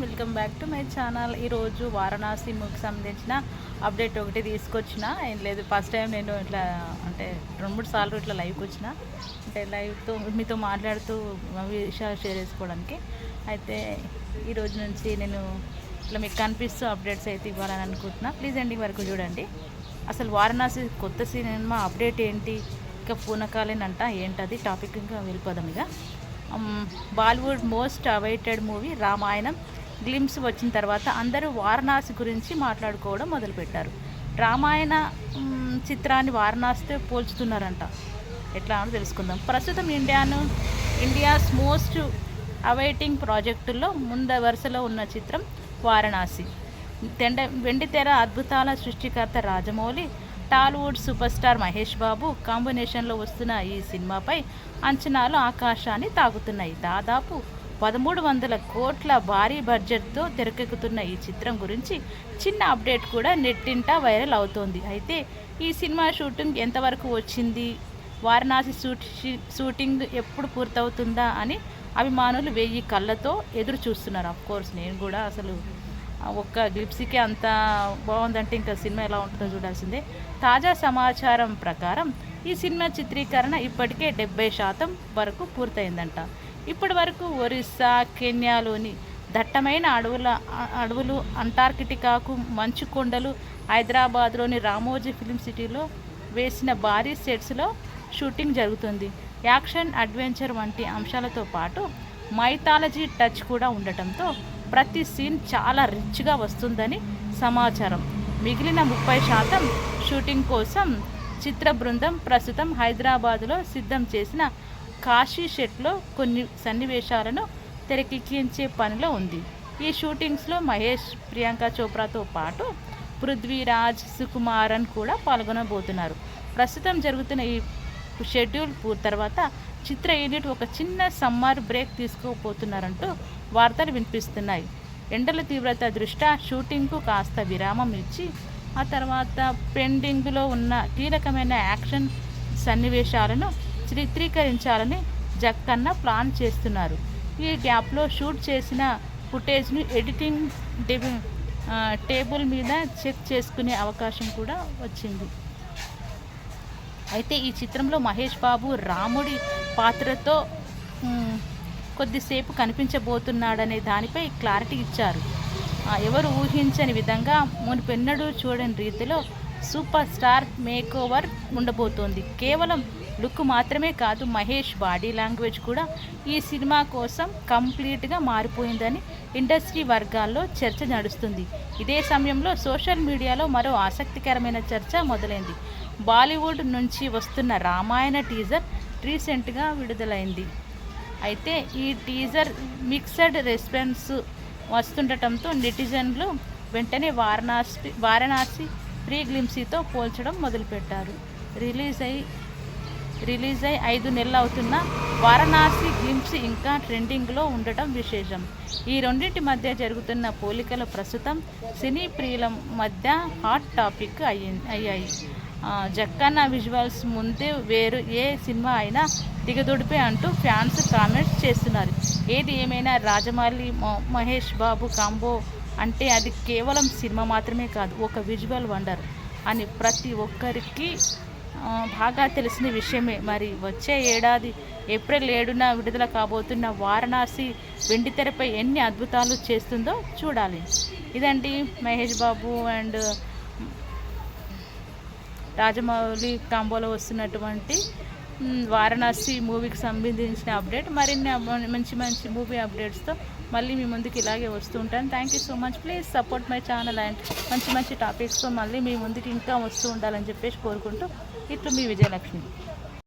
Welcome back to my channel. ఈరోజు వారణాసి మూవీకి సంబంధించిన అప్డేట్ ఒకటి తీసుకొచ్చిన. ఏం లేదు, ఫస్ట్ టైం నేను ఇట్లా అంటే 2-3 సార్లు ఇట్లా లైవ్కి వచ్చిన, అంటే లైవ్తో మీతో మాట్లాడుతూ విషయాలు షేర్ చేసుకోవడానికి. అయితే ఈరోజు నుంచి నేను ఇట్లా మీకు కనిపిస్తూ అప్డేట్స్ అయితే ఇవ్వాలని అనుకుంటున్నా. ప్లీజ్ ఎండింగ్ వరకు చూడండి. అసలు వారణాసి కొత్త సినిమా అప్డేట్ ఏంటి, ఇంకా పూనకాలేనంట ఏంటది టాపిక్, ఇంకా వెళ్ళిపోదాం. ఇక Bollywood most awaited movie Ramayanam glimpse వచ్చిన తర్వాత అందరూ వారణాసి గురించి మాట్లాడుకోవడం మొదలుపెట్టారు. రామాయణ చిత్రాన్ని వారణాసితో పోల్చుతున్నారంట. ఎట్లా అని తెలుసుకుందాం. ప్రస్తుతం ఇండియాస్ మోస్ట్ అవైటింగ్ ప్రాజెక్టుల్లో ముందు వరుసలో ఉన్న చిత్రం వారణాసి. వెండితెర అద్భుతాల సృష్టికర్త రాజమౌళి, టాలీవుడ్ సూపర్ స్టార్ మహేష్ బాబు కాంబినేషన్లో వస్తున్న ఈ సినిమాపై అంచనాలు ఆకాశాన్ని తాకుతున్నాయి. దాదాపు 1300 కోట్ల భారీ బడ్జెట్తో తెరకెక్కుతున్న ఈ చిత్రం గురించి చిన్న అప్డేట్ కూడా నెట్టింట వైరల్ అవుతోంది. అయితే ఈ సినిమా షూటింగ్ ఎంతవరకు వచ్చింది, వారణాసి షూటింగ్ ఎప్పుడు పూర్తవుతుందా అని అభిమానులు 1000 కళ్ళతో ఎదురు చూస్తున్నారు. అఫ్కోర్స్ నేను కూడా అసలు ఒక్క గ్లిప్సీకే అంత బాగుందంటే ఇంకా సినిమా ఎలా ఉంటుందో చూడాల్సిందే. తాజా సమాచారం ప్రకారం ఈ సినిమా చిత్రీకరణ ఇప్పటికే 70% వరకు పూర్తయిందంట. ఇప్పటి వరకు ఒరిస్సా, కెన్యాలోని దట్టమైన అడవులు, అంటార్కిటికాకు మంచు కొండలు, హైదరాబాద్లోని రామోజీ ఫిల్మ్ సిటీలో వేసిన భారీ సెట్స్లో షూటింగ్ జరుగుతుంది. యాక్షన్, అడ్వెంచర్ వంటి అంశాలతో పాటు మైథాలజీ టచ్ కూడా ఉండటంతో ప్రతి సీన్ చాలా రిచ్గా వస్తుందని సమాచారం. మిగిలిన 30% షూటింగ్ కోసం చిత్ర బృందం ప్రస్తుతం హైదరాబాదులో సిద్ధం చేసిన కాశీ సెట్లో కొన్ని సన్నివేశాలను తెరకెక్కించే పనిలో ఉంది. ఈ షూటింగ్స్లో మహేష్, ప్రియాంక చోప్రాతో పాటు పృథ్వీరాజ్, సుకుమారన్ కూడా పాల్గొనబోతున్నారు. ప్రస్తుతం జరుగుతున్న ఈ షెడ్యూల్ తర్వాత చిత్ర యూనిట్ ఒక చిన్న సమ్మర్ బ్రేక్ తీసుకోబోతున్నారంటూ వార్తలు వినిపిస్తున్నాయి. ఎండల తీవ్రత దృష్ట్యా షూటింగ్కు కాస్త విరామం ఇచ్చి ఆ తర్వాత పెండింగ్లో ఉన్న కీలకమైన యాక్షన్ సన్నివేశాలను చిత్రీకరించాలని జక్కన్న ప్లాన్ చేస్తున్నారు. ఈ గ్యాప్లో షూట్ చేసిన ఫుటేజ్ను ఎడిటింగ్ టేబుల్ మీద చెక్ చేసుకునే అవకాశం కూడా వచ్చింది. అయితే ఈ చిత్రంలో మహేష్ బాబు రాముడి పాత్రతో కొద్దిసేపు కనిపించబోతున్నాడనే దానిపై క్లారిటీ ఇచ్చారు. ఎవరు ఊహించని విధంగా మునుపెన్నడూ చూడని రీతిలో సూపర్ స్టార్ మేకోవర్ ఉండబోతోంది. కేవలం లుక్ మాత్రమే కాదు, మహేష్ బాడీ లాంగ్వేజ్ కూడా ఈ సినిమా కోసం కంప్లీట్గా మారిపోయిందని ఇండస్ట్రీ వర్గాల్లో చర్చ నడుస్తుంది. ఇదే సమయంలో సోషల్ మీడియాలో మరో ఆసక్తికరమైన చర్చ మొదలైంది. బాలీవుడ్ నుంచి వస్తున్న రామాయణ టీజర్ రీసెంట్గా విడుదలైంది. అయితే ఈ టీజర్ మిక్స్డ్ రెస్పాన్స్ వస్తుండటంతో నెటిజన్లు వెంటనే వారణాసి ప్రీ గ్లిమ్సీతో పోల్చడం మొదలుపెట్టారు. రిలీజ్ అయి 5 నెలలు అవుతున్న వారణాసి గ్లిమ్సీ ఇంకా ట్రెండింగ్లో ఉండటం విశేషం. ఈ రెండింటి మధ్య జరుగుతున్న పోలికలు ప్రస్తుతం సినీ ప్రియుల మధ్య హాట్ టాపిక్ అయ్యాయి. జక్కన్న విజువల్స్ ముందే వేరు ఏ సినిమా అయినా దిగదొడిపే అంటూ ఫ్యాన్స్ కామెంట్స్ చేస్తున్నారు. ఏది ఏమైనా రాజమౌళి మహేష్ బాబు కాంబో అంటే అది కేవలం సినిమా మాత్రమే కాదు, ఒక విజువల్ వండర్ అని ప్రతి ఒక్కరికి బాగా తెలిసిన విషయమే. మరి వచ్చే ఏడాది ఏప్రిల్ 7న విడుదల కాబోతున్న వారణాసి వెండితెరపై ఎన్ని అద్భుతాలు చేస్తుందో చూడాలి. ఇదండి మహేష్ బాబు అండ్ రాజమౌళి కాంబోలో వస్తున్నటువంటి వారణాసి మూవీకి సంబంధించిన అప్డేట్. మరిన్ని మంచి మూవీ అప్డేట్స్తో మళ్ళీ మీ ముందుకు ఇలాగే వస్తూ ఉంటాను. Thank you so much. Please support my channel and మంచి టాపిక్స్తో మళ్ళీ మీ ముందుకు ఇంకా వస్తూ ఉండాలని చెప్పేసి కోరుకుంటూ ఇట్లు మీ విజయలక్ష్మి.